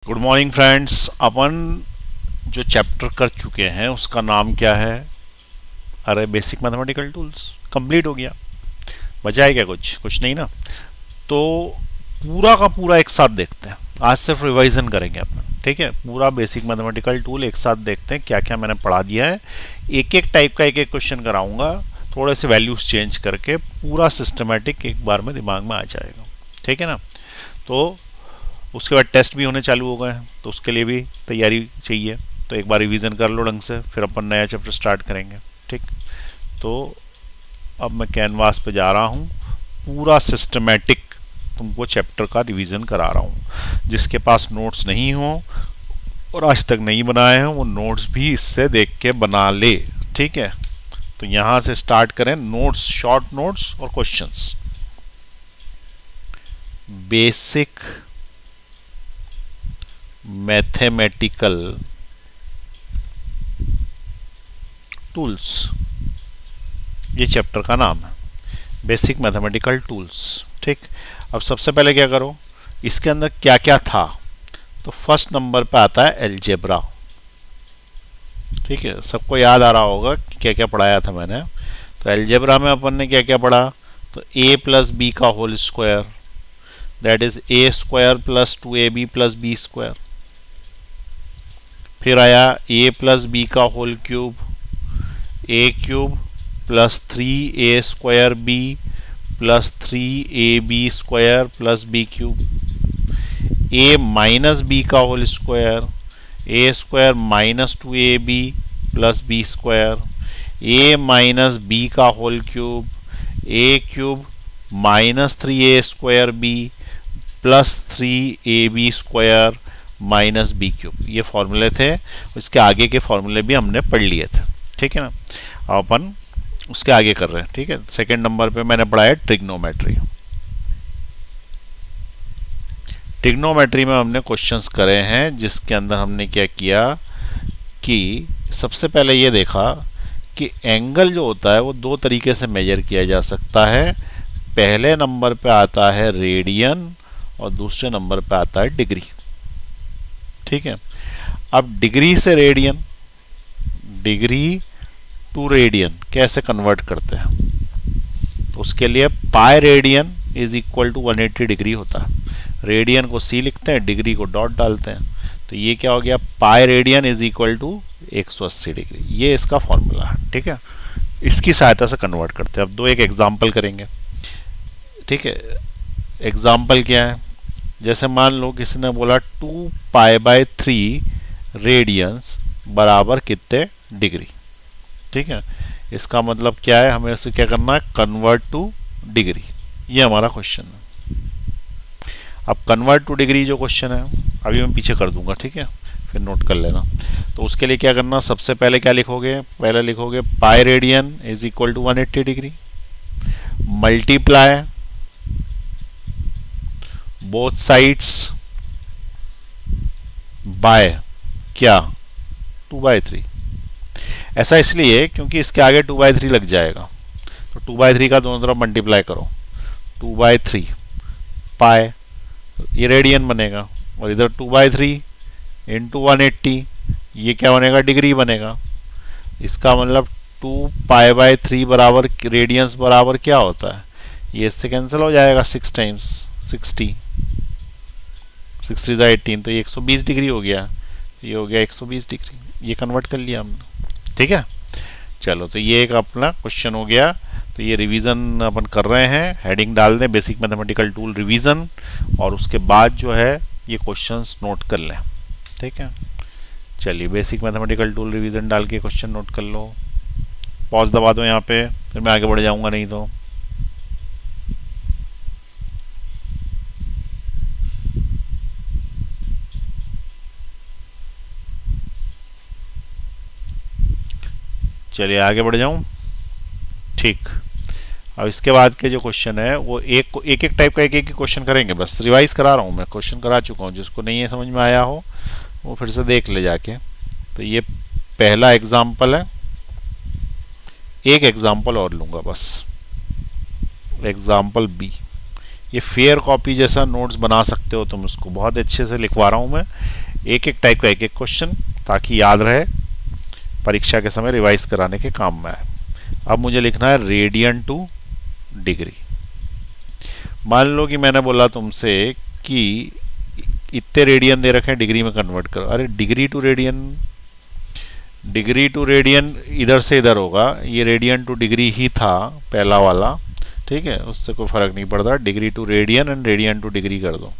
Good morning friends. अपन जो chapter कर चुके हैं उसका नाम क्या है? अरे बेसिक मैथमेटिकल टूल्स कंप्लीट हो गया। बचा है क्या? कुछ कुछ नहीं ना। तो पूरा का पूरा एक साथ देखते हैं। आज सिर्फ रिवाइजन करेंगे अपन, ठीक है? पूरा बेसिक मैथमेटिकल टूल एक साथ देखते हैं क्या क्या मैंने पढ़ा दिया है। एक एक टाइप का एक एक क्वेश्चन कराऊंगा, थोड़े से वैल्यूज चेंज करके पूरा सिस्टमेटिक एक बार में दिमाग में आ जाएगा, ठीक है ना? तो उसके बाद टेस्ट भी होने चालू हो गए हैं, तो उसके लिए भी तैयारी चाहिए। तो एक बार रिवीजन कर लो ढंग से, फिर अपन नया चैप्टर स्टार्ट करेंगे, ठीक? तो अब मैं कैनवास पे जा रहा हूँ, पूरा सिस्टमेटिक तुमको चैप्टर का रिवीजन करा रहा हूँ। जिसके पास नोट्स नहीं हो और आज तक नहीं बनाए हैं वो नोट्स भी इससे देख के बना ले, ठीक है? तो यहाँ से स्टार्ट करें। नोट्स, शॉर्ट नोट्स और क्वेश्चंस। बेसिक मैथमेटिकल टूल्स, ये चैप्टर का नाम है, बेसिक मैथमेटिकल टूल्स, ठीक? अब सबसे पहले क्या करो, इसके अंदर क्या क्या था? तो फर्स्ट नंबर पे आता है एलजेब्रा, ठीक है? सबको याद आ रहा होगा कि क्या क्या पढ़ाया था मैंने। तो एलजेब्रा में अपन ने क्या क्या पढ़ा? तो a प्लस बी का whole square, that is A square plus 2ab plus B square. फिर आया a प्लस बी का whole cube, A cube plus 3a² B plus 3ab square plus B cube. a minus B का whole square, A square minus 2ab plus B square. a minus B का whole cube, A cube minus 3a² B plus 3ab square minus B cube. ये फॉर्मूले थे, उसके आगे के फॉर्मूले भी हमने पढ़ लिए थे, ठीक है ना? अब अपन उसके आगे कर रहे हैं, ठीक है? सेकंड नंबर पे मैंने पढ़ा है ट्रिग्नोमेट्री। ट्रिग्नोमेट्री में हमने क्वेश्चंस करे हैं, जिसके अंदर हमने क्या किया कि सबसे पहले ये देखा कि एंगल जो होता है वो दो तरीके से मेजर किया जा सकता है। पहले नंबर पे आता है रेडियन और दूसरे नंबर पे आता है डिग्री, ठीक है? अब डिग्री से रेडियन, डिग्री टू रेडियन कैसे कन्वर्ट करते हैं? तो उसके लिए pi radian is equal to 180 degree होता है। रेडियन को सी लिखते हैं, डिग्री को डॉट डालते हैं, तो ये क्या हो गया? Pi radian is equal to 180 degree. ये इसका फॉर्मूला है, ठीक है? इसकी सहायता से कन्वर्ट करते हैं। अब दो एक एग्जाम्पल करेंगे, ठीक है? एग्जाम्पल क्या है? जैसे मान लो किसी ने बोला 2π/3 रेडियंस बराबर कितने डिग्री, ठीक है? इसका मतलब क्या है? हमें इसे क्या करना है? Convert two degree. ये हमारा क्वेश्चन है। अब कन्वर्ट टू डिग्री जो क्वेश्चन है अभी मैं पीछे कर दूंगा, ठीक है? फिर नोट कर लेना। तो उसके लिए क्या करना? सबसे पहले क्या लिखोगे? पहले लिखोगे pi radian is equal to 180 degree multiply both sides by क्या? 2/3। ऐसा इसलिए क्योंकि इसके आगे 2/3 लग जाएगा, तो 2/3 का दोनों तरफ मल्टीप्लाई करो, 2/3 पाए, ये रेडियन बनेगा, और इधर 2/3 इंटू 180, ये क्या बनेगा? डिग्री बनेगा। इसका मतलब 2π/3 बराबर रेडियंस बराबर क्या होता है? ये इससे कैंसिल हो जाएगा, 6 टाइम्स 60, 60 18, तो ये 120 डिग्री हो गया। ये हो गया 120 डिग्री, ये कन्वर्ट कर लिया हमने, ठीक है? चलो, तो ये एक अपना क्वेश्चन हो गया। तो ये रिवीजन अपन कर रहे हैं, हेडिंग डाल दें बेसिक मैथमेटिकल टूल रिवीजन, और उसके बाद जो है ये क्वेश्चंस नोट कर लें, ठीक है? चलिए, बेसिक मैथमेटिकल टूल रिवीजन डाल के क्वेश्चन नोट कर लो। पॉज दबा दो यहाँ पे, फिर मैं आगे बढ़ जाऊंगा नहीं तो। चलिए आगे बढ़ जाऊं, ठीक? अब इसके बाद के जो क्वेश्चन है वो एक एक टाइप का एक एक क्वेश्चन करेंगे, बस रिवाइज करा रहा हूँ मैं, क्वेश्चन करा चुका हूँ। जिसको नहीं है समझ में आया हो वो फिर से देख ले जाके। तो ये पहला एग्जाम्पल है, एक एग्जाम्पल और लूंगा बस, एग्जाम्पल बी। ये फेयर कॉपी जैसा नोट्स बना सकते हो तुम इसको, बहुत अच्छे से लिखवा रहा हूँ मैं, एक एक टाइप का एक एक क्वेश्चन, ताकि याद रहे, परीक्षा के समय रिवाइज कराने के काम में आए। अब मुझे लिखना है रेडियन टू डिग्री। मान लो कि मैंने बोला तुमसे कि इतने रेडियन दे रखे हैं, डिग्री में कन्वर्ट करो। अरे डिग्री टू रेडियन इधर से इधर होगा, ये रेडियन टू डिग्री ही था पहला वाला, ठीक है, उससे कोई फर्क नहीं पड़ता। Degree to radian and radian to degree कर दो,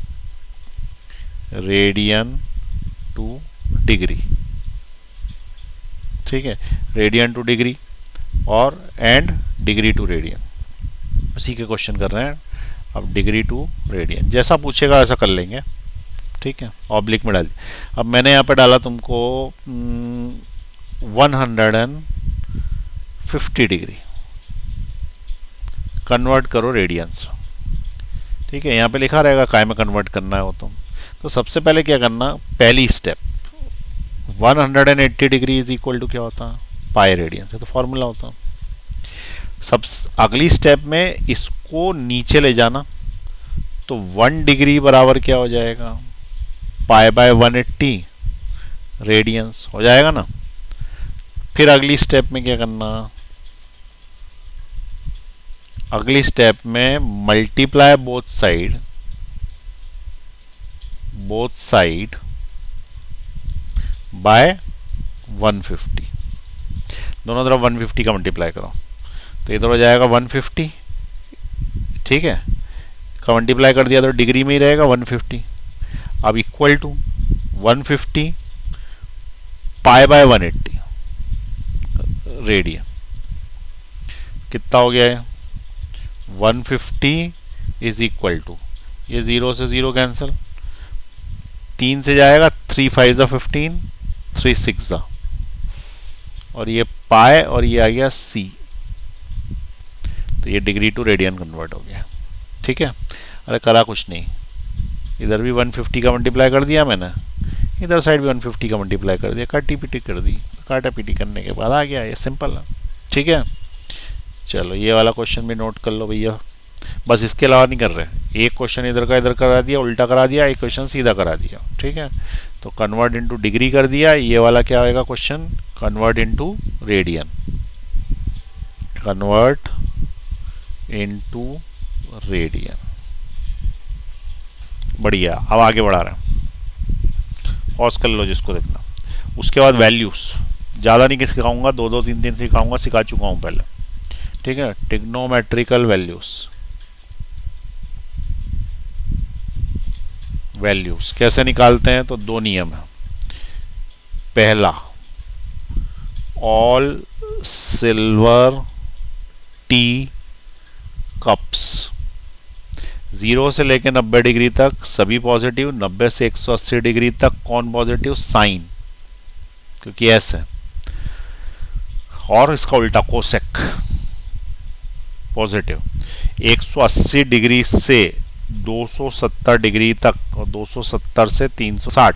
रेडियन टू डिग्री, ठीक है, रेडियन टू डिग्री और एंड डिग्री टू रेडियन, उसी के क्वेश्चन कर रहे हैं। अब डिग्री टू रेडियन जैसा पूछेगा ऐसा कर लेंगे, ठीक है, ऑब्लिक में डालिए। अब मैंने यहाँ पे डाला तुमको 150 डिग्री, कन्वर्ट करो रेडियंस, ठीक है, यहाँ पे लिखा रहेगा काय में कन्वर्ट करना है वो तुम। तो सबसे पहले क्या करना, पहली step 180 degree is equal to क्या होता है, पाई रेडियंस, है तो फॉर्मूला होता है। सब अगली स्टेप में इसको नीचे ले जाना, तो 1 डिग्री बराबर क्या हो जाएगा, पाई बाय 180 रेडियंस हो जाएगा ना। फिर अगली स्टेप में क्या करना, अगली स्टेप में मल्टीप्लाई बोथ साइड बाय 150, दोनों तरफ 150 का मल्टीप्लाई करो, तो इधर हो जाएगा 150, ठीक है, का मल्टीप्लाई कर दिया तो डिग्री में ही रहेगा 150। अब equal to 150 pi by 180 radian, कितना हो गया है, 150 इज इक्वल टू, ये 0 से 0 कैंसिल, 3 से जाएगा, 3 5 जा 15, 3 6 जा, और ये पाए और ये आ गया सी, तो ये डिग्री टू रेडियन कन्वर्ट हो गया, ठीक है। अरे करा कुछ नहीं, इधर भी 150 का मल्टीप्लाई कर दिया मैंने, इधर साइड भी 150 का मल्टीप्लाई कर दिया, काटी पीटी कर दी, काटा पीटी करने के बाद आ गया, ये सिंपल है, ठीक है। चलो ये वाला क्वेश्चन भी नोट कर लो भैया, बस इसके अलावा नहीं कर रहे, एक क्वेश्चन इधर का इधर करा दिया, उल्टा करा दिया, एक क्वेश्चन सीधा करा दिया, ठीक है। तो कन्वर्ट इनटू डिग्री कर दिया, ये वाला क्या आएगा question, convert into radian, convert into radian, बढ़िया। अब आगे बढ़ा रहे हैं, पॉज कर लो जिसको देखना। उसके बाद वैल्यूज, ज़्यादा नहीं सिखाऊंगा, 2 3 सिखाऊंगा, सिखा चुका हूँ पहले, ठीक है। ट्रिग्नोमेट्रिकल वैल्यूज कैसे निकालते हैं, तो 2 नियम है। पहला, ऑल सिल्वर टी कप्स 0 से लेकर 90 डिग्री तक सभी पॉजिटिव, 90 से 180 डिग्री तक कौन पॉजिटिव, साइन, क्योंकि एस है, और इसका उल्टा कोसेक पॉजिटिव। 180 डिग्री से 270 डिग्री तक और 270 से 360,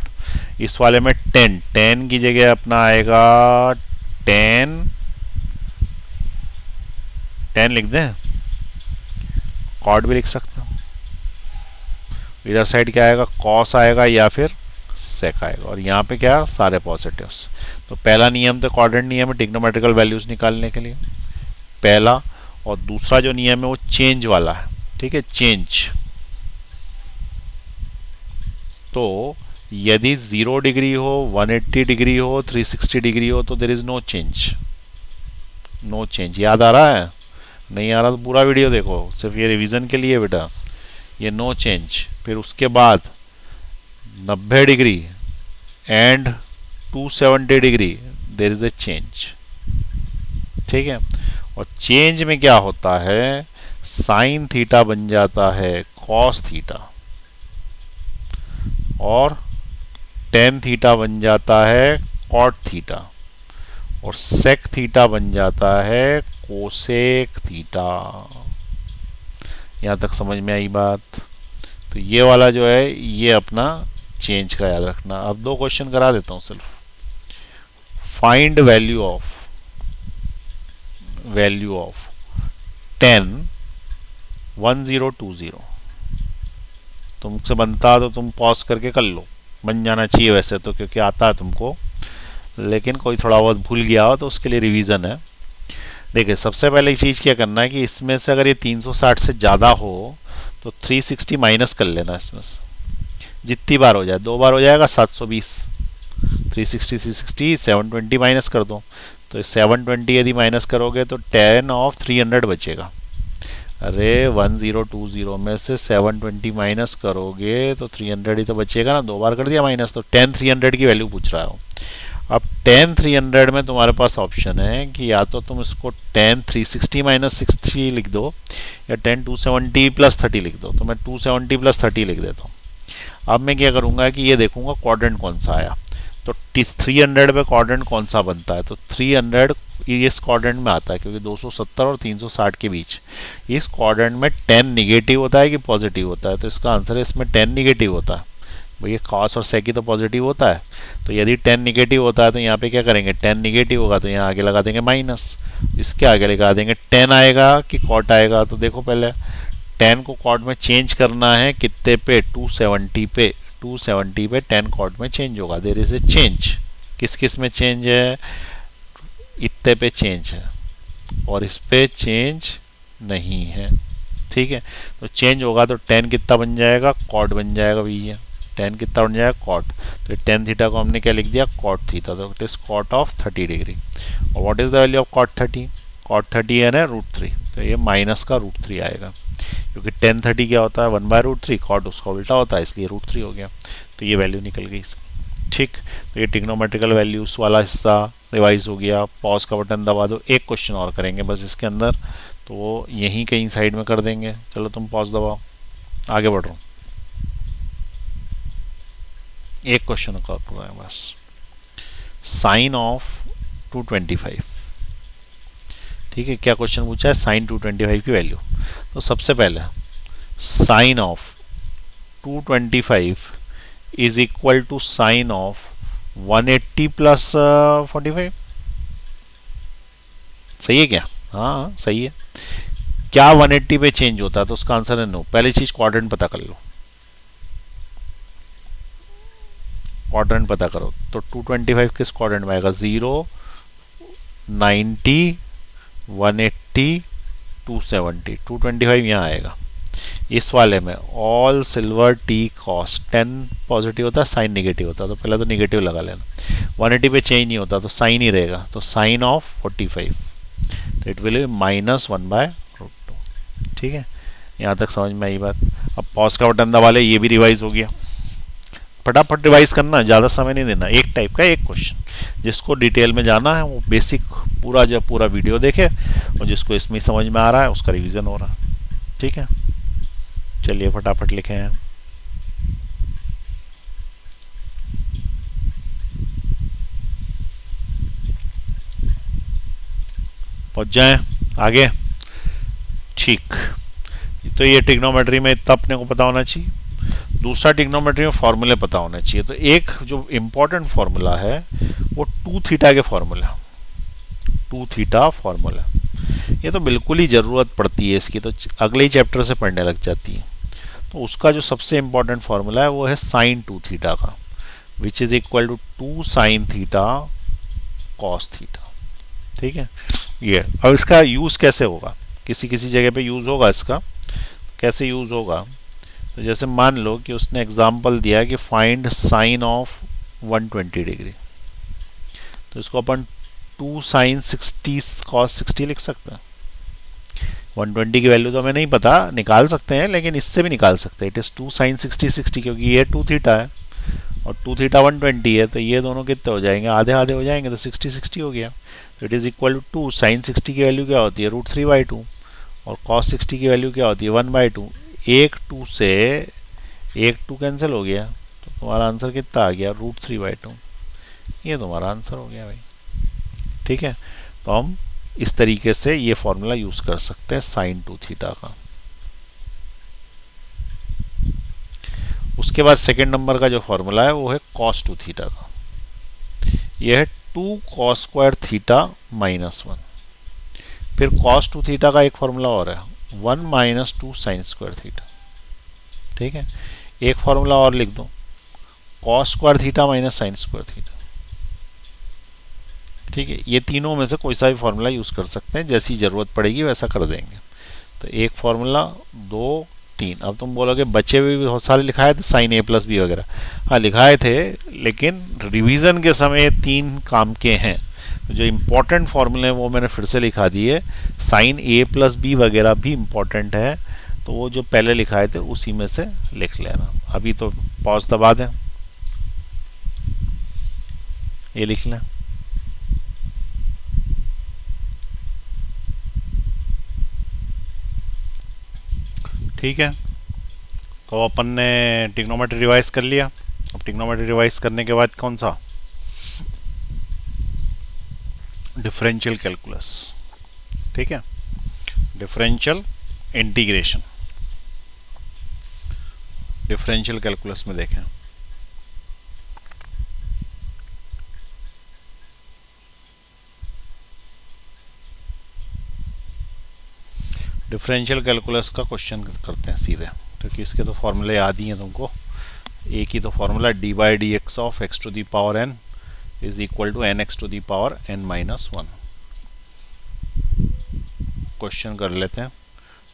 इस वाले में 10 की जगह अपना आएगा 10 लिख दें, कॉड भी लिख सकते हैं। इधर साइड क्या आएगा, कॉस आएगा या फिर सेक आएगा, और यहाँ पे क्या, सारे पॉजिटिव्स। तो पहला नियम तो क्वाड्रेंट नियम है ट्रिग्नोमेट्रिकल वैल्यूज निकालने के लिए, पहला। और दूसरा जो नियम है वो चेंज वाला है, ठीक है, चेंज। तो यदि 0 डिग्री हो, 180 डिग्री हो, 360 डिग्री हो, तो there is no change, no change. याद आ रहा है, नहीं आ रहा तो पूरा वीडियो देखो, सिर्फ ये रिवीजन के लिए बेटा, ये नो चेंज। फिर उसके बाद 90 degree and 270 degree there is a change, ठीक है। और चेंज में क्या होता है, साइन थीटा बन जाता है कॉस थीटा, और टेन थीटा बन जाता है कॉट थीटा, और सेक थीटा बन जाता है कोसेक थीटा। यहाँ तक समझ में आई बात। तो ये वाला जो है ये अपना चेंज का याद रखना। अब 2 क्वेश्चन करा देता हूँ सिर्फ। फाइंड वैल्यू ऑफ 10 1020 तुमसे बनता तो तुम पॉज करके कर लो, बन जाना चाहिए वैसे तो, क्योंकि आता है तुमको, लेकिन कोई थोड़ा बहुत भूल गया हो तो उसके लिए रिवीजन है। देखिए सबसे पहले चीज़ क्या करना है कि इसमें से अगर ये 360 से ज़्यादा हो तो 360 माइनस कर लेना इसमें से, जितनी बार हो जाए, 2 बार हो जाएगा 720, 360 360 720 माइनस कर दो, तो 720 यदि माइनस करोगे तो 10 ऑफ 300 बचेगा। अरे 1020 में से 720 माइनस करोगे तो 300 ही तो बचेगा ना, 2 बार कर दिया माइनस, तो 10 300 की वैल्यू पूछ रहा हो। अब 10 300 में तुम्हारे पास ऑप्शन है कि या तो तुम इसको 10 360 माइनस 60 लिख दो, या 10 270 प्लस 30 लिख दो, तो मैं 270 प्लस 30 लिख देता हूँ। अब मैं क्या करूँगा कि ये देखूंगा क्वाड्रेंट कौन सा आया, तो 300 पे क्वाड्रेंट कौन सा बनता है, तो 300 इस क्वाड्रेंट में आता है, क्योंकि 270 और 360 के बीच इस क्वाड्रेंट में 10 निगेटिव होता है कि पॉजिटिव होता है, तो इसका आंसर है इसमें 10 निगेटिव होता है। भैया कॉस और सेकी तो पॉजिटिव होता है, तो यदि 10 निगेटिव होता है तो यहाँ पे क्या करेंगे, 10 निगेटिव होगा तो यहाँ आगे लगा देंगे माइनस, इसके आगे लगा देंगे 10 आएगा कि कॉट आएगा, तो देखो पहले 10 को कॉट में चेंज करना है कितने पे, 270 पे, 270 पे 10 कॉट में चेंज होगा, देयर इज ए चेंज। किस किस में चेंज है, इतने पे चेंज है और इस पे चेंज नहीं है, ठीक है। तो चेंज होगा तो 10 कितना बन जाएगा, कॉट बन जाएगा भैया, 10 कितना बन जाएगा, कॉट, तो 10 थीटा को हमने क्या लिख दिया, कॉट थीटा, तो it is cot of 30 degree. और what is the value of cot 30, cot 30 है ना √3, तो ये माइनस का √3 आएगा, क्योंकि 10 30 क्या होता है 1/√3, कॉट उसका उल्टा होता है, इसलिए √3 हो गया, तो ये वैल्यू निकल गई इसकी। ठीक, तो ये ट्रिग्नोमेट्रिकल वैल्यूज वाला हिस्सा रिवाइज हो गया। पॉज का बटन दबा दो, एक क्वेश्चन और करेंगे बस इसके अंदर, तो वो यहीं कहीं साइड में कर देंगे। चलो तुम पॉज दबाओ, आगे बढ़ रहा हूँ, एक क्वेश्चन का पूरा है बस। साइन ऑफ 225, ठीक है, क्या क्वेश्चन पूछा है, साइन 225 की वैल्यू। तो सबसे पहले sine of 225 is equal to sine of 180 plus 45, सही है क्या, हाँ सही है। क्या 180 पे चेंज होता है, तो उसका आंसर है नो। पहली चीज क्वाड्रेंट पता कर लो, क्वाड्रेंट पता करो, तो 225 किस क्वाड्रेंट में आएगा, 0 90 180 270, 225 यहाँ आएगा। इस वाले में all silver T cost 10 positive होता है, साइन निगेटिव होता है, तो पहले तो निगेटिव लगा लेना। 180 पे चेंज नहीं होता तो साइन ही रहेगा, तो साइन ऑफ 45, तो इट विल बी -1/√2, ठीक है। यहाँ तक समझ में आई बात। अब पॉज का बटन दबा ले, ये भी रिवाइज हो गया। फटाफट रिवाइज करना, ज़्यादा समय नहीं देना, एक टाइप का एक क्वेश्चन, जिसको डिटेल में जाना है वो बेसिक पूरा जब पूरा वीडियो देखे, और जिसको इसमें समझ में आ रहा है उसका रिवीजन हो रहा है, ठीक है। चलिए फटाफट लिखे हैं, पहुंच जाएं आगे, ठीक। तो ये ट्रिग्नोमेट्री में इतना अपने को पता होना चाहिए। दूसरा, ट्रिग्नोमेट्री में फॉर्मूले पता होने चाहिए। तो एक जो इम्पोर्टेंट फॉर्मूला है वो 2 थीटा के फॉर्मूला, 2 थीटा फॉर्मूला, ये तो बिल्कुल ही ज़रूरत पड़ती है इसकी, तो अगले ही चैप्टर से पढ़ने लग जाती है। तो उसका जो सबसे इम्पोर्टेंट फॉर्मूला है वो है साइन 2 थीटा का, which is equal to 2 sine theta cos theta, ठीक है। ये अब इसका यूज़ कैसे होगा, किसी किसी जगह पे यूज़ होगा इसका, कैसे यूज़ होगा, तो जैसे मान लो कि उसने एग्जाम्पल दिया है कि फाइंड साइन ऑफ 120 डिग्री, तो इसको अपन 2 साइन 60 कॉस 60 लिख सकते हैं। 120 की वैल्यू तो हमें नहीं पता, निकाल सकते हैं, लेकिन इससे भी निकाल सकते हैं। इट इज़ 2 साइन 60 60, क्योंकि ये 2 थीटा है और 2 थीटा 120 है, तो ये दोनों कितने हो जाएंगे, आधे आधे हो जाएंगे, तो 60 60 हो गया। तो it is equal to 2 sine 60 की वैल्यू क्या होती है, √3/2, और कॉस 60 की वैल्यू क्या होती है, 1/2। एक 2 से एक 2 कैंसिल हो गया, तो तुम्हारा आंसर कितना आ गया, √3/2। ये तुम्हारा आंसर हो गया भाई, ठीक है। तो हम इस तरीके से ये फॉर्मूला यूज कर सकते हैं साइन 2 थीटा का। उसके बाद सेकेंड नंबर का जो फॉर्मूला है वो है कॉस 2 थीटा का, यह है 2 कॉस स्क्वायर थीटा -1। फिर कॉस 2 थीटा का एक फॉर्मूला और है 1 - 2 साइन स्क्वायर थीटा, ठीक है। एक फॉर्मूला और लिख दो, cos square theta minus sine square theta. ठीक है, ये तीनों में से कोई सा भी फॉर्मूला यूज़ कर सकते हैं, जैसी ज़रूरत पड़ेगी वैसा कर देंगे। तो एक फॉर्मूला, दो, तीन। अब तुम बोलोगे बच्चे भी बहुत सारे लिखाए थे, साइन ए प्लस बी वगैरह। हाँ लिखाए थे, लेकिन रिवीजन के समय तीन काम के हैं। तो जो इम्पोर्टेंट फॉर्मूले हैं वो मैंने फिर से लिखा दिए। साइन ए प्लस बी वगैरह भी इम्पोर्टेंट है, तो वो जो पहले लिखाए थे उसी में से लिख लेना। अभी तो पॉज दबा दें, ये लिख लें। ठीक है, तो अपन ने ट्रिग्नोमेट्री रिवाइज कर लिया। अब ट्रिग्नोमेट्री रिवाइज करने के बाद कौन सा, डिफरेंशियल कैलकुलस। ठीक है, डिफरेंशियल इंटीग्रेशन, डिफरेंशियल कैलकुलस में देखें। डिफरेंशियल कैलकुलस का क्वेश्चन करते हैं सीधे, क्योंकि इसके तो फॉर्मूले याद ही हैं तुमको। एक ही तो formula, d by d x of x to the power n is equal to n x to the power n minus one. Question कर लेते हैं,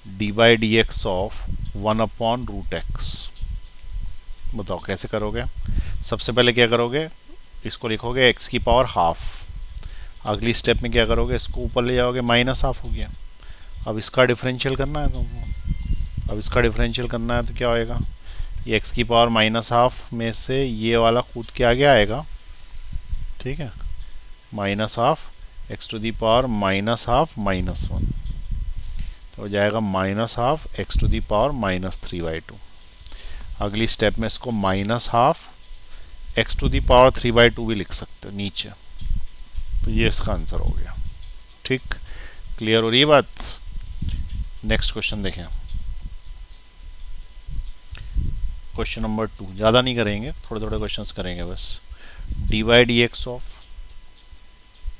d by d x of one upon root x. बताओ कैसे करोगे। सबसे पहले क्या करोगे, इसको लिखोगे एक्स की पावर हाफ। अगली स्टेप में क्या करोगे, इसको ऊपर ले जाओगे, माइनस हाफ हो गया। अब इसका डिफरेंशियल करना है तुमको। अब इसका डिफरेंशियल करना है तो क्या होएगा, ये एक्स की पावर माइनस हाफ में से ये वाला कूद के आगे आएगा। ठीक है, minus half x to the power minus half minus one, तो हो जाएगा minus half x to the power minus three by two. अगली स्टेप में इसको minus half x to the power three by two भी लिख सकते हो नीचे। तो ये इसका आंसर हो गया। ठीक, क्लियर हो रही है बात। नेक्स्ट क्वेश्चन देखें, क्वेश्चन नंबर 2। ज़्यादा नहीं करेंगे, थोड़े थोड़े क्वेश्चंस करेंगे बस। D by d x of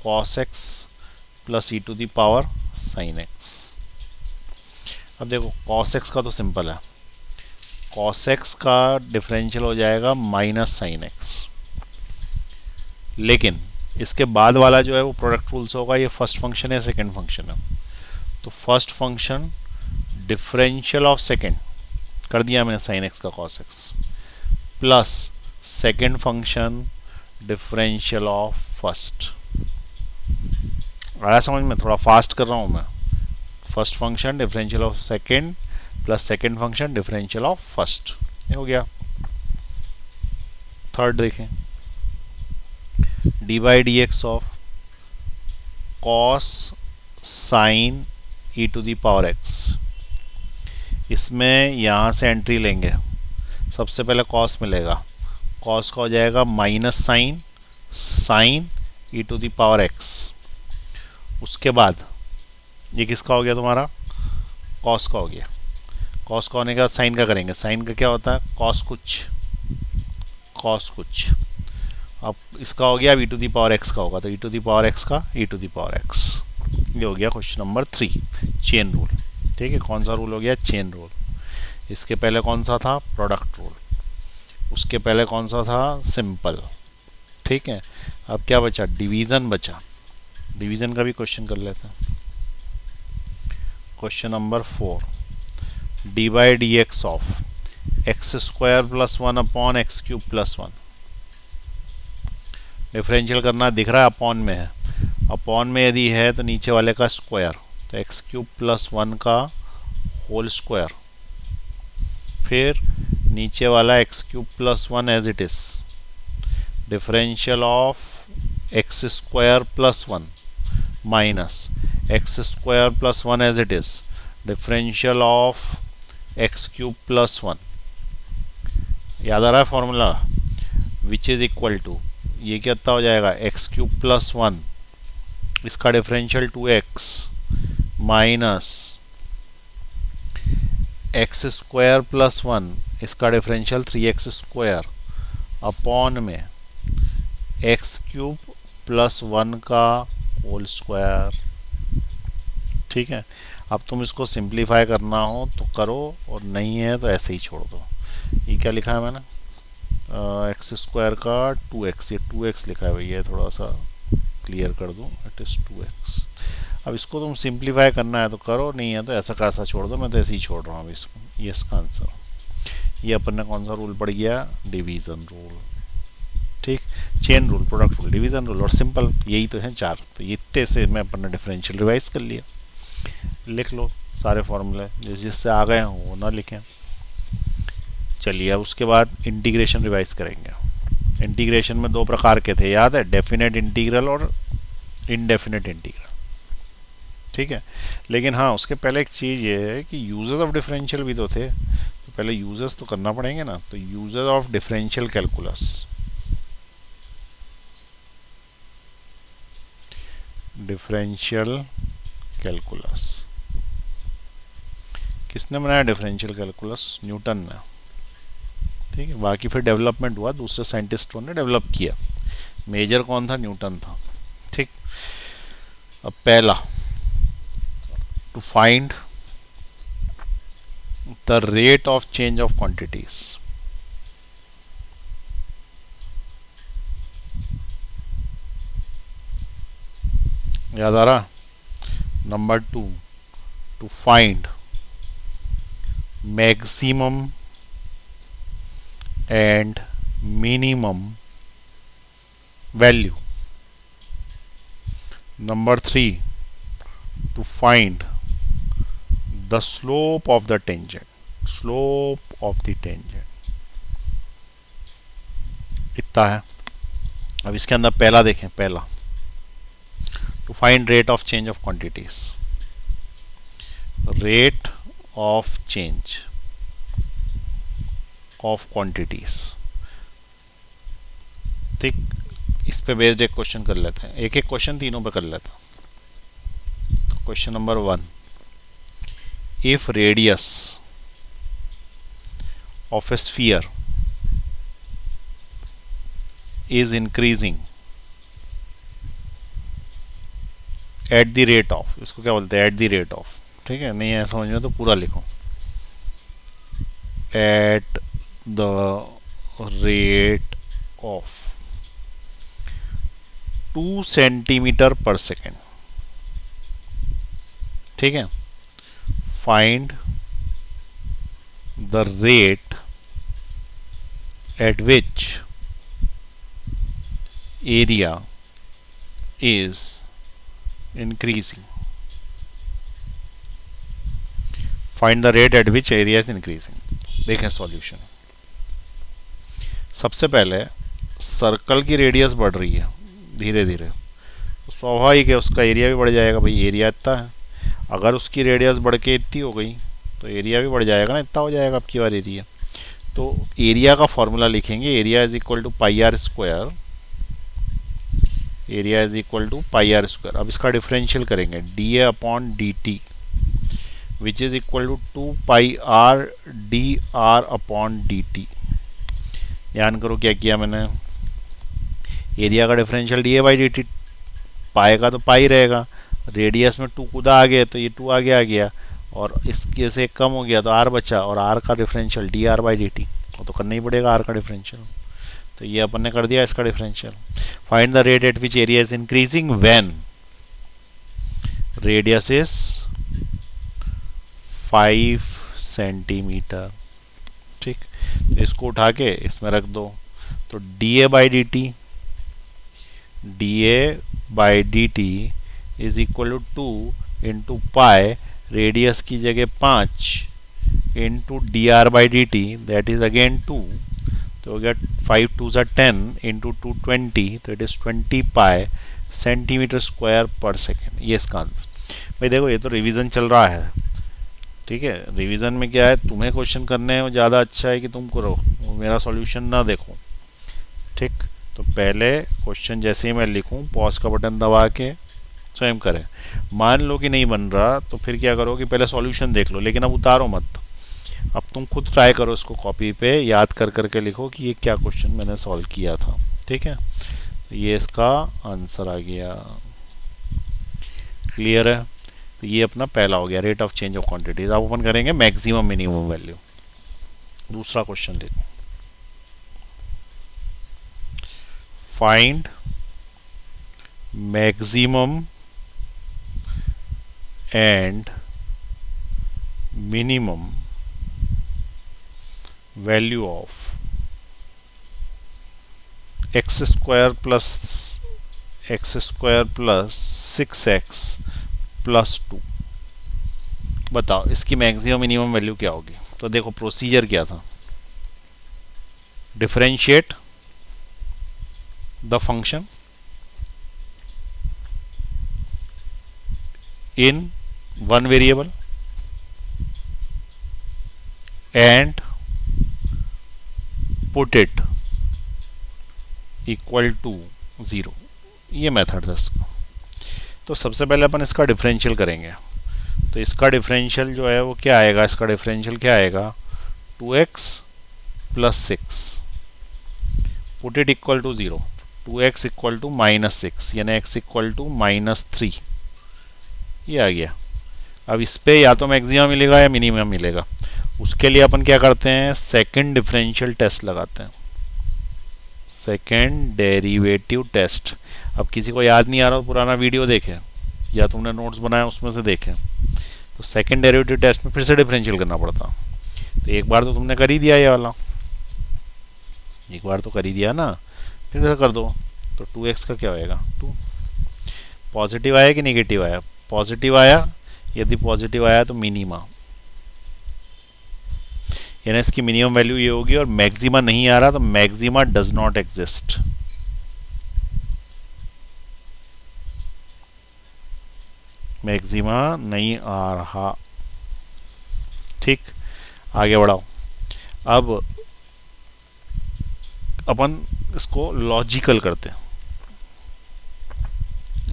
cos x plus e to the power sine x. अब देखो कॉस एक्स का तो सिंपल है, कॉस एक्स का डिफरेंशियल हो जाएगा माइनस साइन एक्स, लेकिन इसके बाद वाला जो है वो प्रोडक्ट रूल से होगा। ये फर्स्ट फंक्शन है, सेकंड फंक्शन है, तो first function differential of second कर दिया मैंने साइन एक्स का cos x, plus second function differential of first. आया समझ में, थोड़ा फास्ट कर रहा हूँ मैं। First function differential of second plus second function differential of first, ये हो गया। थर्ड देखें, d by d x of cos sine e to the power x. इसमें यहाँ से एंट्री लेंगे, सबसे पहले कॉस मिलेगा, कॉस का हो जाएगा minus sine sine e to the power x. उसके बाद ये किसका हो गया तुम्हारा, कॉस का हो गया। कॉस का होने के बाद साइन का करेंगे, साइन का क्या होता है, कॉस कुछ, कॉस कुछ। अब इसका हो गया, अब ई टू दी पावर एक्स का होगा, तो ई टू दी पावर एक्स का ई टू दी पावर एक्स। ये हो गया क्वेश्चन नंबर 3, चेन रूल। ठीक है, कौन सा रूल हो गया, चेन रूल। इसके पहले कौन सा था, प्रोडक्ट रूल। उसके पहले कौन सा था, सिंपल। ठीक है, अब क्या बचा, डिवीज़न बचा। डिवीज़न का भी क्वेश्चन कर लेते हैं। Question number 4, D by d x of x square plus one upon x cube plus one. Differential करना दिख रहा है, अपॉन में है। अपॉन में यदि है तो नीचे वाले का स्क्वायर, तो एक्स क्यूब प्लस वन का होल स्क्वायर, फिर नीचे वाला x cube plus one as it is, differential of x square plus one minus x square plus one as it is, differential of x cube plus one. याद आ रहा है formula, which is equal to, ये कितना हो जाएगा, x cube plus one, इसका differential 2x minus x square plus one, इसका डिफरेंशियल 3x स्क्वायर, अपॉन में एक्स क्यूब प्लस वन का होल स्क्वायर। ठीक है, अब तुम इसको सिंप्लीफाई करना हो तो करो, और नहीं है तो ऐसे ही छोड़ दो। ये क्या लिखा है मैंने, एक्स स्क्वायर का 2x, ये 2x लिखा है भैया, थोड़ा सा क्लियर कर दूँ, इट इज़ 2x। अब इसको तुम सिंप्लीफाई करना है तो करो, नहीं है तो ऐसा का ऐसा छोड़ दो, मैं तो ऐसे ही छोड़ रहा हूँ अभी इसको। ये इसका आंसर। ये अपन ने कौन सा रूल पढ़ गया, डिवीज़न रूल। ठीक, chain rule, product rule, division rule और सिंपल, यही तो है चार। तो ये इतने से मैं अपन ने डिफरेंशियल रिवाइज कर लिया। लिख लो सारे फॉर्मूले, जिससे आ गए हों वो ना लिखें। चलिए अब उसके बाद इंटीग्रेशन रिवाइज करेंगे। इंटीग्रेशन में दो प्रकार के थे, याद है, डेफिनेट इंटीग्रल और इनडेफिनेट इंटीग्रल। ठीक है, लेकिन हाँ उसके पहले एक चीज़ ये है कि यूजेस ऑफ डिफरेंशियल भी तो थे, तो पहले यूजेस तो करना पड़ेंगे ना। तो uses of differential calculus, differential calculus किसने बनाया, डिफरेंशियल कैलकुलस न्यूटन ने। ठीक है, बाकी फिर डेवलपमेंट हुआ, दूसरे साइंटिस्टों ने डेवलप किया, मेजर कौन था, न्यूटन था। ठीक, अब पहला, to find the rate of change of quantities. याद आ रहा। Number 2, to find maximum and minimum value. Number 3, to find the slope of the tangent, slope of the tangent। इतना है। अब इसके अंदर पहला देखें, पहला to find rate of change of quantities, rate of change of quantities। ठीक, इस पे बेस्ड एक क्वेश्चन कर लेते हैं, एक एक क्वेश्चन तीनों पे कर लेते हैं। Question number 1, if radius of a sphere is increasing at the rate of, इसको क्या बोलते हैं, at the rate of। ठीक है, नहीं है समझ में तो पूरा लिखो, at the rate of 2 centimetre पर सेकेंड। ठीक है, find the rate at which area is increasing, find the rate at which area is increasing। देखें सॉल्यूशन। सबसे पहले सर्कल की रेडियस बढ़ रही है धीरे धीरे, तो स्वाभाविक है उसका एरिया भी बढ़ जाएगा, भाई एरिया इतना है। अगर उसकी रेडियस बढ़ के इतनी हो गई तो एरिया भी बढ़ जाएगा ना, इतना हो जाएगा आपकी बार एरिया। तो एरिया का फॉर्मूला लिखेंगे, area is equal to pi R square, area is equal to pi R square. अब इसका डिफरेंशियल करेंगे, D A upon D T which is equal to 2 pi R D R upon D T. ध्यान करो क्या किया मैंने, area का differential D A by D T, pi का तो पाई रहेगा, रेडियस में 2 कूदा आ गया तो ये 2 आगे आ गया, और इसके से कम हो गया तो आर बचा, और आर का differential D r by D T, वो तो करना ही पड़ेगा आर का डिफरेंशियल। तो ये अपन ने कर दिया इसका differential. Find the rate at which area is increasing when radius is 5 centimetre. ठीक, इसको उठा के इसमें रख दो, तो d A by D t, d A by D t is equal to 2 into pi, radius की जगह 5 into d r by D t, that is again 2, तो हो गया 5 2 ज़ा 10 इंटू 2 20, तो it is 20 pi centimetre square पर second. ये इसका आंसर। भाई देखो ये तो रिवीजन चल रहा है, ठीक है, रिवीजन में क्या है, तुम्हें क्वेश्चन करने हैं वो ज़्यादा अच्छा है कि तुम करो, मेरा सॉल्यूशन ना देखो। ठीक, तो पहले क्वेश्चन जैसे ही मैं लिखूं पॉज का बटन दबा के स्वयं करें। मान लो कि नहीं बन रहा तो फिर क्या करो कि पहले सॉल्यूशन देख लो, लेकिन अब उतारो मत, अब तुम खुद ट्राई करो इसको, कॉपी पे याद कर करके लिखो कि ये क्या क्वेश्चन मैंने सॉल्व किया था। ठीक है, तो ये इसका आंसर आ गया। क्लियर है, तो ये अपना पहला हो गया, rate of change of quantities. अब अपन करेंगे मैक्सिमम मिनिमम वैल्यू। दूसरा क्वेश्चन देखो, find maximum and minimum value of x square plus 6x plus 2। बताओ इसकी मैक्सिमम मिनिमम वैल्यू क्या होगी। तो देखो प्रोसीजर क्या था, differentiate the function in one variable and put it equal to 0। ये मेथड था इसका। तो सबसे पहले अपन इसका डिफरेंशियल करेंगे। तो इसका डिफरेंशियल जो है वो क्या आएगा, इसका डिफरेंशियल क्या आएगा, 2x plus 6 put it equal to 0, 2x equal to -6 यानी x इक्वल टू -3। ये आ गया। अब इस पे या तो मैक्सिमम मिलेगा या मिनिमम मिलेगा। उसके लिए अपन क्या करते हैं, सेकंड डिफरेंशियल टेस्ट लगाते हैं, सेकंड डेरिवेटिव टेस्ट। अब किसी को याद नहीं आ रहा तो पुराना वीडियो देखें या तुमने नोट्स बनाया उसमें से देखें। तो सेकंड डेरिवेटिव टेस्ट में फिर से डिफरेंशियल करना पड़ता। तो एक बार तो तुमने कर ही दिया ये वाला, एक बार तो कर ही दिया ना, फिर से कर दो। तो 2x का क्या होएगा, 2। पॉजिटिव आया कि नेगेटिव आया, पॉजिटिव आया। यदि पॉजिटिव आया तो मिनिमा, यानी इसकी मिनिमम वैल्यू ये होगी। और मैक्सिमा नहीं आ रहा तो maxima does not exist. Maxima नहीं आ रहा। ठीक, आगे बढ़ाओ। अब अपन इसको लॉजिकल करते हैं,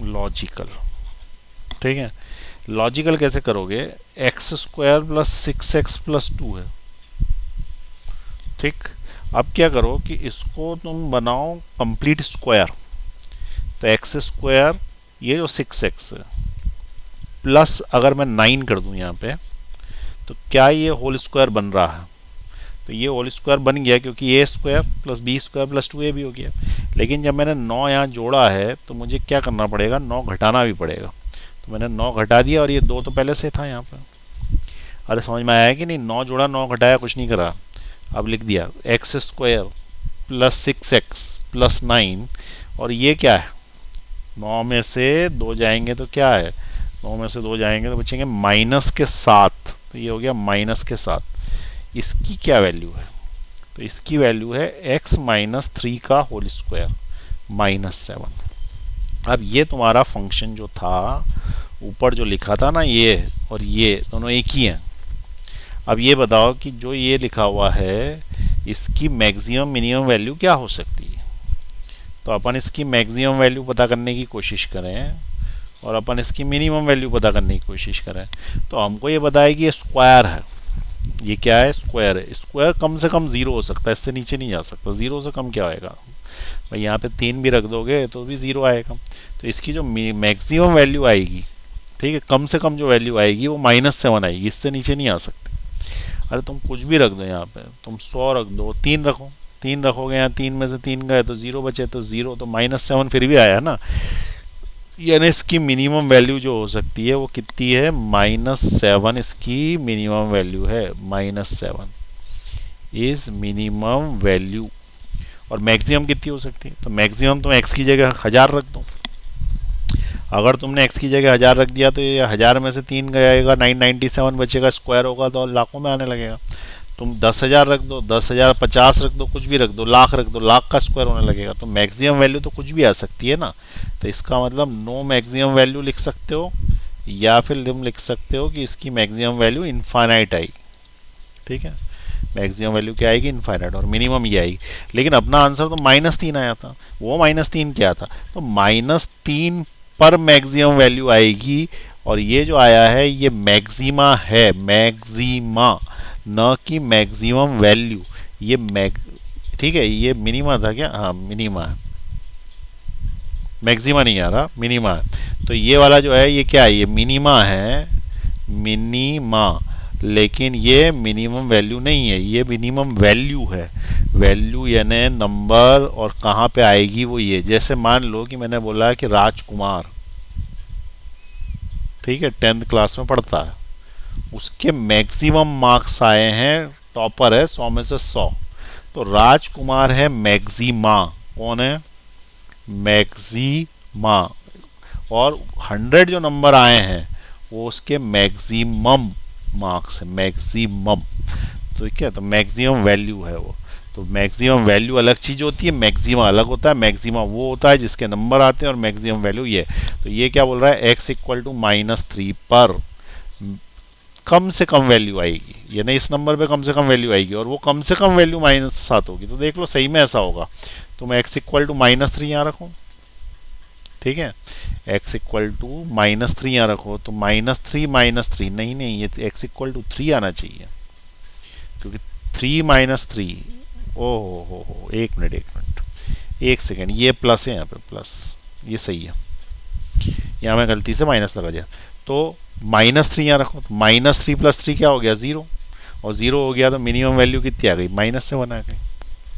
लॉजिकल। ठीक है, लॉजिकल कैसे करोगे, x square plus 6x plus 2 है। ठीक, अब क्या करो कि इसको तुम बनाओ कंप्लीट स्क्वायर। तो एक्स स्क्वायर ये जो 6x है प्लस अगर मैं 9 कर दूं यहाँ पे, तो क्या ये होल स्क्वायर बन रहा है। तो ये होल स्क्वायर बन गया क्योंकि A square plus B square plus 2a भी हो गया। लेकिन जब मैंने 9 यहाँ जोड़ा है तो मुझे क्या करना पड़ेगा, 9 घटाना भी पड़ेगा। तो मैंने 9 घटा दिया और ये 2 तो पहले से था यहाँ पर। अरे समझ में आया कि नहीं, 9 जोड़ा 9 घटाया, कुछ नहीं करा। अब लिख दिया x square plus 6x plus 9। और ये क्या है, 9 में से 2 जाएंगे तो क्या है, 9 में से 2 जाएंगे तो बचेंगे माइनस के 7। तो ये हो गया माइनस के 7। इसकी क्या वैल्यू है, तो इसकी वैल्यू है x माइनस 3 का होल स्क्वायर -7। अब ये तुम्हारा फंक्शन जो था ऊपर जो लिखा था ना, ये और ये दोनों एक ही हैं। अब ये बताओ कि जो ये लिखा हुआ है इसकी मैक्सिमम मिनिमम वैल्यू क्या हो सकती है। तो अपन इसकी मैक्सिमम वैल्यू पता करने की कोशिश करें और अपन इसकी मिनिमम वैल्यू पता करने की कोशिश करें। तो हमको ये बताया कि ये स्क्वायर है, ये क्या है, स्क्वायर है। स्क्वायर कम से कम 0 हो सकता है, इससे नीचे नहीं जा सकता। 0 से कम क्या आएगा भाई, यहाँ पे 3 भी रख दोगे तो भी 0 आएगा। तो इसकी जो मैक्सिमम वैल्यू आएगी, ठीक है, कम से कम जो वैल्यू आएगी वो -7 आएगी, इससे नीचे नहीं आ सकती। अरे तुम कुछ भी रख दो यहाँ पे, तुम 100 रख दो, 3 रखो, 3 रखोगे यहाँ, 3 में से 3 गए तो 0 बचे, तो 0 तो -7 फिर भी आया ना। यानी इसकी मिनिमम वैल्यू जो हो सकती है वो कितनी है, -7 इसकी मिनिमम वैल्यू है। -7 इज मिनिमम वैल्यू। और मैक्सिमम कितनी हो सकती है, तो मैक्सिमम तुम x की जगह 1000 रख दो। अगर तुमने x की जगह 1000 रख दिया तो ये 1000 में से 3 गएगा, 997 बचेगा, स्क्वायर होगा तो लाखों में आने लगेगा। तुम 10,000 रख दो, 10,000, 50 रख दो, कुछ भी रख दो, लाख रख दो, लाख का स्क्वायर होने लगेगा। तो मैक्सिमम वैल्यू तो कुछ भी आ सकती है ना। तो इसका मतलब नो मैक्सिमम वैल्यू लिख सकते हो, या फिर तुम लिख सकते हो कि इसकी मैक्सिमम वैल्यू इनफाइनाइट आई। ठीक है, मैक्सिमम वैल्यू क्या आएगी, इनफाइनाइट, और मिनिमम ये आएगी। लेकिन अपना आंसर तो -3 आया था। वो -3 क्या था, तो -3 पर मैक्सिमम वैल्यू आएगी। और ये जो आया है ये मैक्सिमा है, मैक्सिमा, न कि मैक्सिमम वैल्यू। ये ठीक है, ये मिनिमा था क्या, हाँ मिनिमा है, मैक्सिमा नहीं आ रहा, मिनिमा है। तो ये वाला जो है ये क्या है, ये मिनिमा है, मिनिमा। लेकिन ये मिनिमम वैल्यू नहीं है, ये मिनिमम वैल्यू है। वैल्यू यानी नंबर, और कहाँ पे आएगी वो ये। जैसे मान लो कि मैंने बोला कि राजकुमार, ठीक है, 10th क्लास में पढ़ता है, उसके मैक्सिमम मार्क्स आए हैं, टॉपर है 100 में से 100, तो राजकुमार है मैक्सिमा। कौन है? मैक्सिमा। और 100 जो नंबर आए हैं वो उसके मैक्सिमम मार्क्स है, मैक्सिमम। तो क्या, तो मैक्सिमम वैल्यू है वो। तो मैक्सिमम वैल्यू अलग चीज होती है, मैक्सिमा अलग होता है। मैक्सिमा वो होता है जिसके नंबर आते हैं, और मैक्सिमम वैल्यू ये। तो ये क्या बोल रहा है, x इक्वल टू -3 पर कम से कम वैल्यू आएगी, यानी इस नंबर पे कम से कम वैल्यू आएगी, और वो कम से कम वैल्यू -7 होगी। तो देख लो सही में ऐसा होगा। तो मैं x इक्वल टू -3 यहाँ रखूँ, ठीक है, x इक्वल टू -3 यहाँ रखो, तो -3 नहीं, ये x इक्वल टू 3 आना चाहिए, क्योंकि 3 - 3, हो, एक मिनट, एक सेकेंड, ये प्लस है यहाँ पे, प्लस, ये सही है, यहाँ मैं गलती से माइनस लगा दिया। तो -3 यहाँ रखो, तो -3 + 3 क्या हो गया, 0, और 0 हो गया तो मिनिमम वैल्यू कितनी आ गई, -7 आ गई।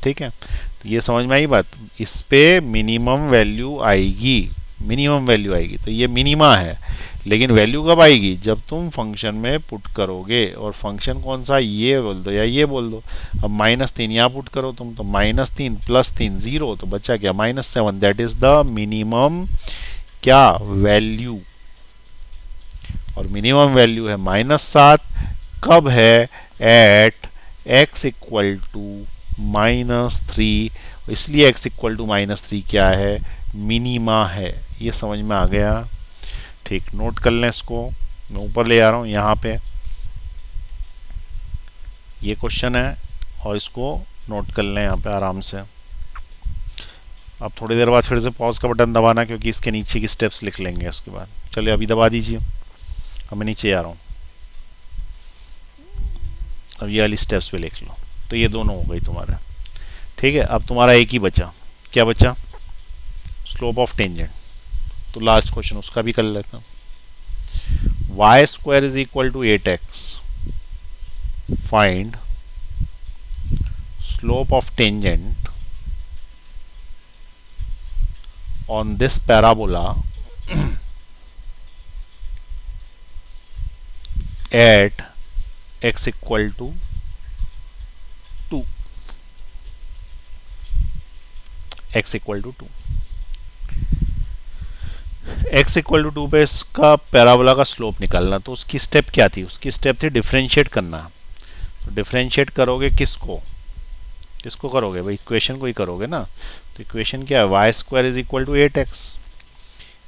ठीक है, तो ये समझ में आई बात। इस पे मिनिमम वैल्यू आएगी, मिनिमम वैल्यू आएगी, तो ये मिनिमा है। लेकिन वैल्यू कब आएगी, जब तुम फंक्शन में पुट करोगे, और फंक्शन कौन सा, ये बोल दो या ये बोल दो। अब -3 यहाँ पुट करो तुम, तो -3 + 3 0, तो बचा क्या, -7। दैट इज द मिनिमम क्या, वैल्यू। और मिनिमम वैल्यू है -7, कब है, एट x इक्वल टू -3, इसलिए x इक्वल टू -3 क्या है, मिनिमा है। ये समझ में आ गया, ठीक, नोट कर लें इसको। मैं ऊपर ले आ रहा हूँ, यहाँ पे ये क्वेश्चन है, और इसको नोट कर लें यहाँ पे आराम से। अब थोड़ी देर बाद फिर से पॉज का बटन दबाना, क्योंकि इसके नीचे की स्टेप्स लिख लेंगे उसके बाद। चलिए अभी दबा दीजिए, अब मैं नीचे आ रहा हूँ। अब ये वाली स्टेप्स पे लिख लो, तो ये दोनों हो गई तुम्हारे। ठीक है, अब तुम्हारा एक ही बचा, क्या बचा, स्लोप ऑफ टेंजेंट। तो लास्ट क्वेश्चन उसका भी कर लेता हूँ। y² = 8x, find slope of tangent on this parabola at x equal to 2, x equal to 2, x equal to 2 पे इसका पैराबोला का स्लोप निकालना। तो उसकी स्टेप क्या थी, उसकी स्टेप थी डिफरेंशिएट करना। तो डिफरेंशिएट करोगे किसको, किसको करोगे भाई, इक्वेशन को ही करोगे ना। तो इक्वेशन क्या है, y² = 8x,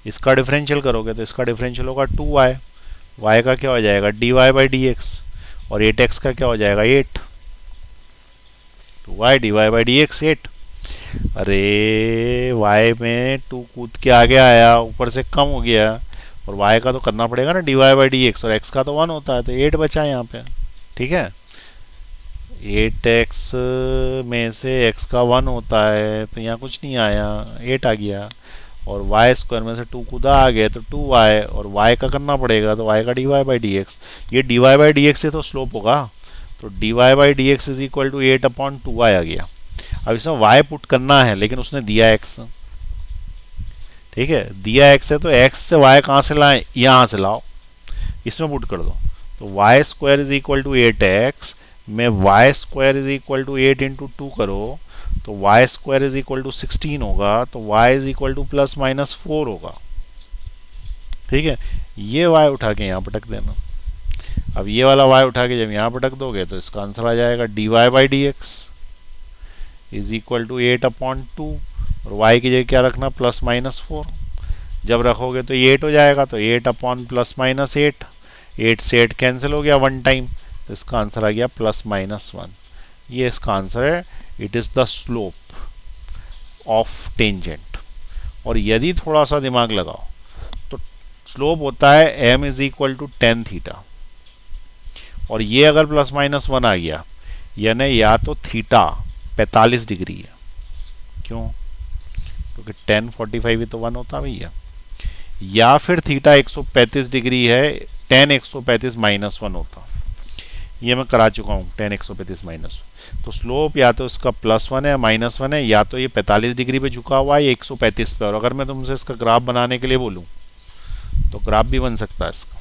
इसका डिफरेंशियल करोगे तो इसका डिफरेंशियल होगा 2y, y का क्या हो जाएगा, dy/dx, और 8x का क्या हो जाएगा, 8, 2y dy/dx 8। अरे y में 2 कूद के आगे आया, ऊपर से कम हो गया, और y का तो करना पड़ेगा ना dy/dx, और x का तो 1 होता है, तो 8 बचा यहाँ पे। ठीक है, 8x में से x का 1 होता है, तो यहाँ कुछ नहीं आया, 8 आ गया, और y² में से 2 कूदा आ गया, तो 2y, और y का करना पड़ेगा, तो y का dy/dx। ये dy/dx से तो स्लोप होगा, तो dy/dx = 8/2y आ गया। अब इसमें y पुट करना है, लेकिन उसने दिया x। ठीक है, दिया x है, तो x से y कहाँ से लाएं, यहाँ से लाओ, इसमें पुट कर दो। तो y² = 8x में y² = 8 × 2 करो, तो y² = 16 होगा, तो y +-4 होगा। ठीक है, ये y उठा के यहाँ पटक देना। अब ये वाला y उठा के जब यहाँ पटक दोगे, तो इसका आंसर आ जाएगा dy/dx = 8/2, और y की जगह क्या रखना, +-4। जब रखोगे तो ये 8 हो जाएगा, तो 8/+-8, 8 से 8 कैंसिल हो गया 1 टाइम, तो इसका आंसर आ गया +-1। ये इसका आंसर है, it is the slope of tangent. और यदि थोड़ा सा दिमाग लगाओ तो स्लोप होता है m = tan थीटा, और ये अगर +-1 आ गया, यानी या तो थीटा 45 डिग्री है, क्यों, क्योंकि tan 45 ही तो 1 होता भैया, या फिर थीटा 135 डिग्री है, tan 135 -1 होता। ये मैं करा चुका हूँ, tan 135 माइनस। तो स्लोप या तो इसका +1 है -1 है, या तो ये 45 डिग्री पे झुका हुआ है, 135 पे। और अगर मैं तुमसे इसका ग्राफ बनाने के लिए बोलूँ तो ग्राफ भी बन सकता है इसका।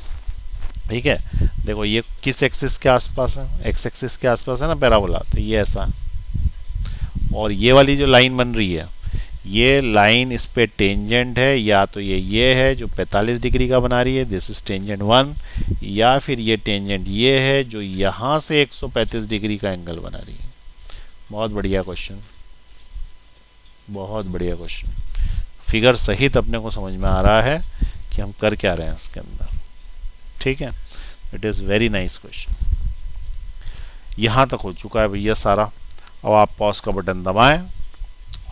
ठीक है, देखो ये किस एक्सिस के आसपास है, एक्स एक्सिस के आसपास है ना पैराबोला, तो ये ऐसा है। और ये वाली जो लाइन बन रही है, ये लाइन इस पे टेंजेंट है, या तो ये है जो 45 डिग्री का बना रही है, दिस इज टेंजेंट 1, या फिर ये टेंजेंट ये है जो यहाँ से 135 डिग्री का एंगल बना रही है। बहुत बढ़िया क्वेश्चन, बहुत बढ़िया क्वेश्चन। फिगर सहित अपने को समझ में आ रहा है कि हम कर क्या रहे हैं इसके अंदर। ठीक है, it is very nice question. यहाँ तक हो चुका है भैया सारा। अब आप पॉज का बटन दबाएं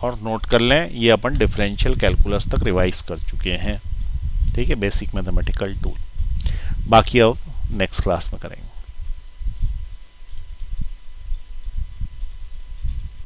और नोट कर लें, ये अपन डिफरेंशियल कैलकुलस तक रिवाइज कर चुके हैं। ठीक है, बेसिक मैथमेटिकल टूल। बाकी अब नेक्स्ट क्लास में करेंगे।